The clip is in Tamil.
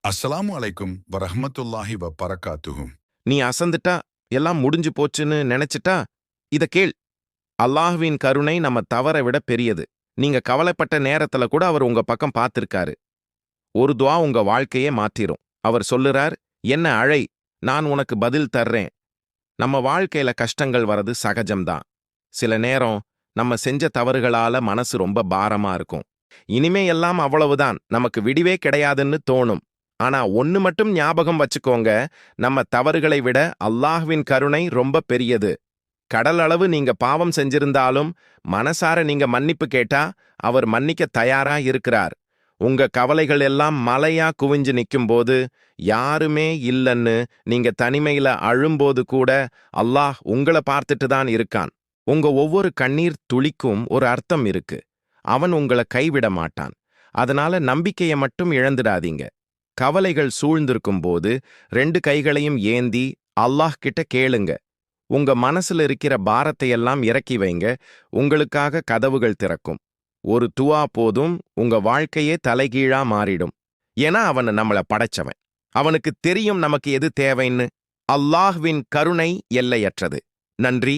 அஸ்ஸலாமு அலைக்கும் வரஹ்மத்துல்லாஹி வபரகாத்துஹு. நீ அசந்துட்டா எல்லாம் முடிஞ்சு போச்சுன்னு நினைச்சிட்டா இத கேள். அல்லாஹ்வின் கருணை நம்ம தவற விட பெரியது. நீங்க கவலைப்பட்ட நேரத்துல கூட அவர் உங்க பக்கம் பார்த்திருக்காரு. ஒரு துவா உங்க வாழ்க்கையே மாத்திரும். அவர் சொல்லுறார், என்ன அழை, நான் உனக்கு பதில் தர்றேன். நம்ம வாழ்க்கையில கஷ்டங்கள் வரது சகஜம்தான். சில நேரம் நம்ம செஞ்ச தவறுகளால மனசு ரொம்ப பாரமா இருக்கும். இனிமே எல்லாம் அவ்வளவுதான், நமக்கு விடிவே கிடையாதுன்னு தோணும். ஆனா ஒன்னு மட்டும் ஞாபகம் வச்சுக்கோங்க, நம்ம தவறுகளை விட அல்லாஹ்வின் கருணை ரொம்ப பெரியது. கடல் அளவு நீங்க பாவம் செஞ்சிருந்தாலும் மனசார நீங்க மன்னிப்பு கேட்டா அவர் மன்னிக்க தயாரா இருக்கிறார். உங்க கவலைகள் எல்லாம் மலையா குவிஞ்சு நிக்கும்போது, யாருமே இல்லன்னு நீங்க தனிமையில அழும்போது கூட அல்லாஹ் உங்கள பார்த்துட்டு தான் இருக்கான். உங்க ஒவ்வொரு கண்ணீர் துளிக்கும் ஒரு அர்த்தம் இருக்கு. அவன் உங்கள கைவிட மாட்டான். அதனால நம்பிக்கைய மட்டும் இழந்துடாதீங்க. கவலைகள் சூழ்ந்திருக்கும் போது 2 கைகளையும் ஏந்தி அல்லாஹ் கிட்ட கேளுங்க. உங்க மனசுல இருக்கிற பாரத்தை எல்லாம் இறக்கி வைங்க. உங்களுக்காக கதவுகள் திறக்கும். ஒரு துவா போதும், உங்க வாழ்க்கையே தலைகீழா மாறிடும். ஏன்னா அவன் நம்மள படைச்சவன். அவனுக்கு தெரியும் நமக்கு எது தேவைன்னு. அல்லாஹ்வின் கருணை எல்லையற்றது. நன்றி.